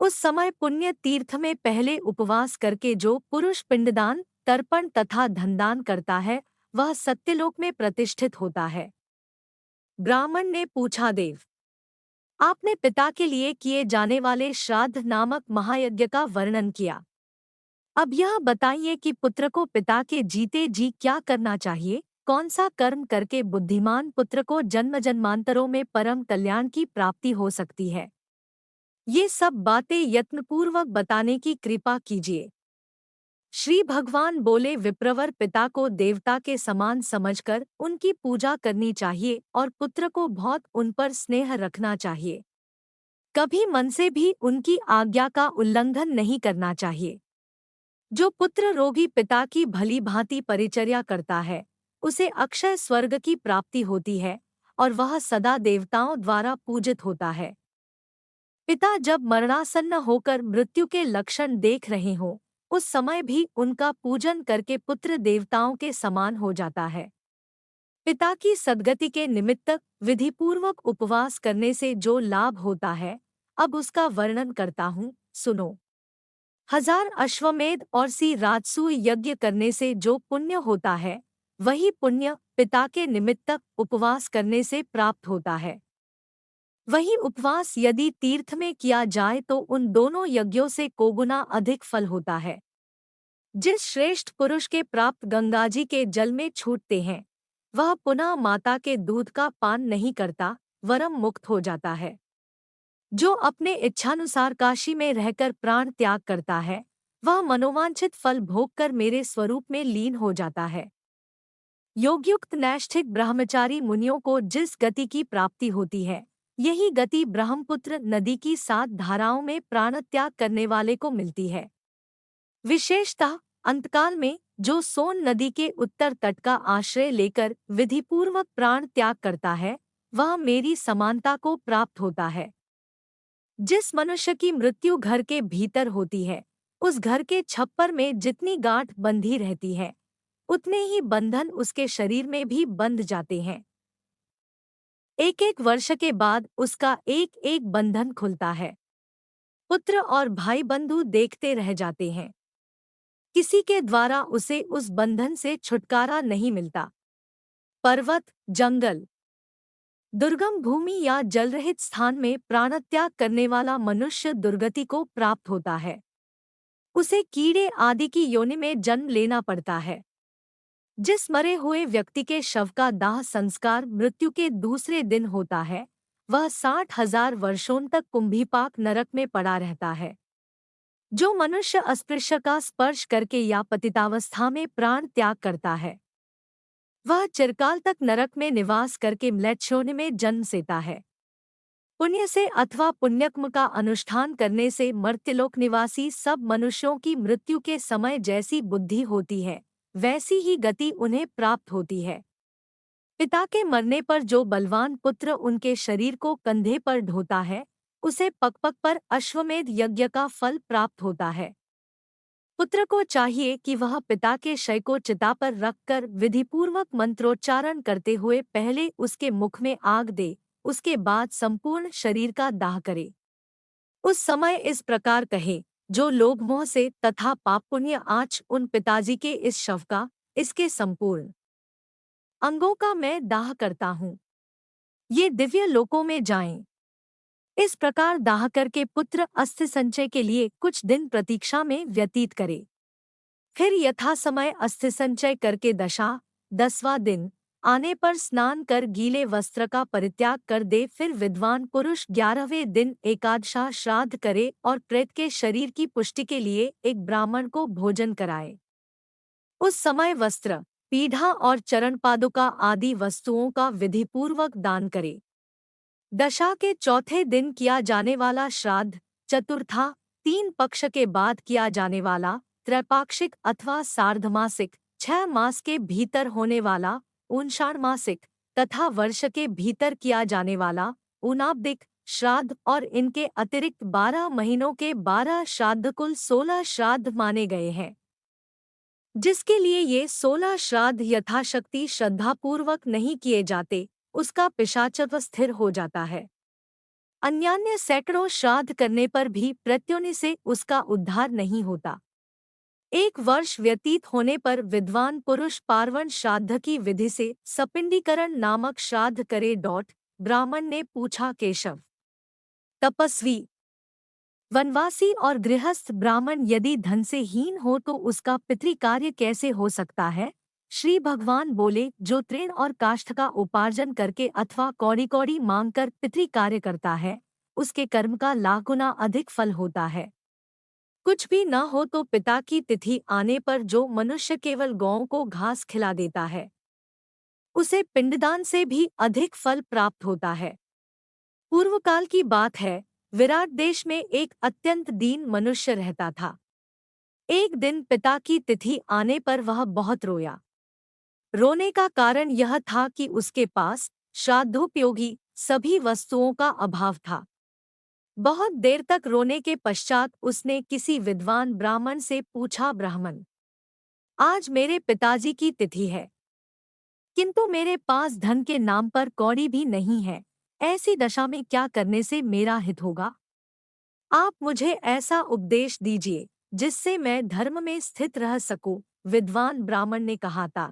उस समय पुण्य तीर्थ में पहले उपवास करके जो पुरुष पिंडदान, तर्पण तथा धनदान करता है वह सत्यलोक में प्रतिष्ठित होता है। ब्राह्मण ने पूछा, देव, आपने पिता के लिए किए जाने वाले श्राद्ध नामक महायज्ञ का वर्णन किया। अब यह बताइए कि पुत्र को पिता के जीते जी क्या करना चाहिए, कौन सा कर्म करके बुद्धिमान पुत्र को जन्म जन्मांतरों में परम कल्याण की प्राप्ति हो सकती है। ये सब बातें यत्नपूर्वक बताने की कृपा कीजिए। श्री भगवान बोले, विप्रवर पिता को देवता के समान समझकर उनकी पूजा करनी चाहिए और पुत्र को बहुत उन पर स्नेह रखना चाहिए। कभी मन से भी उनकी आज्ञा का उल्लंघन नहीं करना चाहिए। जो पुत्र रोगी पिता की भली भांति परिचर्या करता है उसे अक्षय स्वर्ग की प्राप्ति होती है और वह सदा देवताओं द्वारा पूजित होता है। पिता जब मरणासन्न होकर मृत्यु के लक्षण देख रहे हों उस समय भी उनका पूजन करके पुत्र देवताओं के समान हो जाता है। पिता की सद्गति के निमित्त विधिपूर्वक उपवास करने से जो लाभ होता है अब उसका वर्णन करता हूँ, सुनो। 1000 अश्वमेध और सी राजसूय यज्ञ करने से जो पुण्य होता है वही पुण्य पिता के निमित्त उपवास करने से प्राप्त होता है। वही उपवास यदि तीर्थ में किया जाए तो उन दोनों यज्ञों से कोगुना अधिक फल होता है। जिस श्रेष्ठ पुरुष के प्राप्त गंगाजी के जल में छूटते हैं वह पुनः माता के दूध का पान नहीं करता, वरम मुक्त हो जाता है। जो अपने इच्छानुसार काशी में रहकर प्राण त्याग करता है वह मनोवांछित फल भोगकर मेरे स्वरूप में लीन हो जाता है। योगयुक्त नैष्ठिक ब्रह्मचारी मुनियों को जिस गति की प्राप्ति होती है यही गति ब्रह्मपुत्र नदी की 7 धाराओं में प्राण त्याग करने वाले को मिलती है। विशेषतः अंतकाल में जो सोन नदी के उत्तर तट का आश्रय लेकर विधिपूर्वक प्राण त्याग करता है वह मेरी समानता को प्राप्त होता है। जिस मनुष्य की मृत्यु घर के भीतर होती है उस घर के छप्पर में जितनी गांठ बंधी रहती है उतने ही बंधन उसके शरीर में भी बंध जाते हैं। एक एक वर्ष के बाद उसका एक एक बंधन खुलता है। पुत्र और भाई बंधु देखते रह जाते हैं। किसी के द्वारा उसे उस बंधन से छुटकारा नहीं मिलता। पर्वत, जंगल, दुर्गम भूमि या जलरहित स्थान में प्राणत्याग करने वाला मनुष्य दुर्गति को प्राप्त होता है। उसे कीड़े आदि की योनि में जन्म लेना पड़ता है। जिस मरे हुए व्यक्ति के शव का दाह संस्कार मृत्यु के दूसरे दिन होता है वह 60,000 वर्षों तक कुंभीपाक नरक में पड़ा रहता है। जो मनुष्य अस्पृश्य का स्पर्श करके या पतितावस्था में प्राण त्याग करता है वह चिरकाल तक नरक में निवास करके म्लेच्छयोनि में जन्म लेता है। पुण्य से अथवा पुण्यकर्म का अनुष्ठान करने से मर्त्यलोक निवासी सब मनुष्यों की मृत्यु के समय जैसी बुद्धि होती है वैसी ही गति उन्हें प्राप्त होती है। पिता के मरने पर जो बलवान पुत्र उनके शरीर को कंधे पर ढोता है उसे पग-पग पर अश्वमेध यज्ञ का फल प्राप्त होता है। पुत्र को चाहिए कि वह पिता के शय को चिता पर रखकर विधिपूर्वक मंत्रोच्चारण करते हुए पहले उसके मुख में आग दे, उसके बाद संपूर्ण शरीर का दाह करे। उस समय इस प्रकार कहे, जो लोभ मोह से तथा पाप पुण्य आँच उन पिताजी के इस शव का, इसके संपूर्ण अंगों का मैं दाह करता हूँ। ये दिव्य लोकों में जाएं। इस प्रकार दाह करके पुत्र अस्थि संचय के लिए कुछ दिन प्रतीक्षा में व्यतीत करे। फिर यथा समय अस्थि संचय करके 10वां दिन आने पर स्नान कर गीले वस्त्र का परित्याग कर दे। फिर विद्वान पुरुष 11वें दिन एकादशा श्राद्ध करे और प्रेत के शरीर की पुष्टि के लिए एक ब्राह्मण को भोजन कराए। उस समय वस्त्र, पीढ़ा और चरण पादुका आदि वस्तुओं का विधिपूर्वक दान करे। दशा के चौथे दिन किया जाने वाला श्राद्ध, चतुर्था 3 पक्ष के बाद किया जाने वाला, त्रैपाक्षिक अथवा सार्धमासिक 6 मास के भीतर होने वाला, ऊनषाणमासिक तथा वर्ष के भीतर किया जाने वाला ऊनाब्दिक श्राद्ध और इनके अतिरिक्त 12 महीनों के 12 श्राद्ध कुल 16 श्राद्ध माने गए हैं। जिसके लिए ये 16 श्राद्ध यथाशक्ति श्रद्धापूर्वक नहीं किए जाते, उसका पिशाचत्व स्थिर हो जाता है। अन्यान्य सैकड़ों श्राद्ध करने पर भी प्रत्युनि से उसका उद्धार नहीं होता। 1 वर्ष व्यतीत होने पर विद्वान पुरुष पार्वण श्राद्ध की विधि से सपिंडीकरण नामक श्राद्ध करे। ब्राह्मण ने पूछा, केशव, तपस्वी, वनवासी और गृहस्थ ब्राह्मण यदि धन से हीन हो तो उसका पितृकार्य कैसे हो सकता है? श्री भगवान बोले, जो तृण और काष्ठ का उपार्जन करके अथवा कौड़ी कौड़ी मांगकर पितृकार्य करता है, उसके कर्म का लाख गुना अधिक फल होता है। कुछ भी न हो तो पिता की तिथि आने पर जो मनुष्य केवल गौओं को घास खिला देता है, उसे पिंडदान से भी अधिक फल प्राप्त होता है। पूर्वकाल की बात है, विराट देश में एक अत्यंत दीन मनुष्य रहता था। एक दिन पिता की तिथि आने पर वह बहुत रोया। रोने का कारण यह था कि उसके पास श्राद्धोपयोगी सभी वस्तुओं का अभाव था। बहुत देर तक रोने के पश्चात उसने किसी विद्वान ब्राह्मण से पूछा, ब्राह्मण, आज मेरे पिताजी की तिथि है, किंतु मेरे पास धन के नाम पर कौड़ी भी नहीं है। ऐसी दशा में क्या करने से मेरा हित होगा? आप मुझे ऐसा उपदेश दीजिए जिससे मैं धर्म में स्थित रह सकूं। विद्वान ब्राह्मण ने कहा था,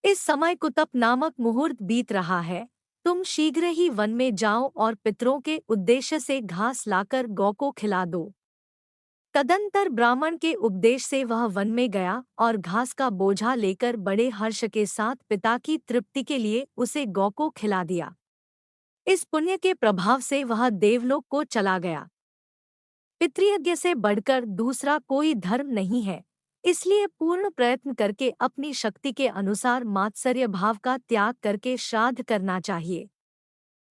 इस समय कुतप नामक मुहूर्त बीत रहा है, तुम शीघ्र ही वन में जाओ और पितरों के उद्देश्य से घास लाकर गौ को खिला दो। तदंतर ब्राह्मण के उपदेश से वह वन में गया और घास का बोझा लेकर बड़े हर्ष के साथ पिता की तृप्ति के लिए उसे गौ को खिला दिया। इस पुण्य के प्रभाव से वह देवलोक को चला गया। पितृयज्ञ से बढ़कर दूसरा कोई धर्म नहीं है, इसलिए पूर्ण प्रयत्न करके अपनी शक्ति के अनुसार मात्सर्य भाव का त्याग करके श्राद्ध करना चाहिए।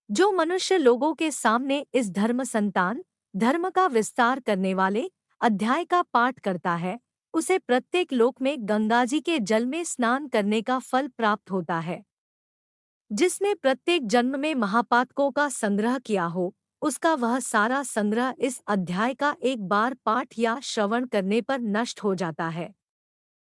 जो मनुष्य लोगों के सामने इस धर्म का विस्तार करने वाले अध्याय का पाठ करता है, उसे प्रत्येक लोक में गंगाजी के जल में स्नान करने का फल प्राप्त होता है। जिसने प्रत्येक जन्म में महापातकों का संग्रह किया हो, उसका वह सारा संग्रह इस अध्याय का एक बार पाठ या श्रवण करने पर नष्ट हो जाता है।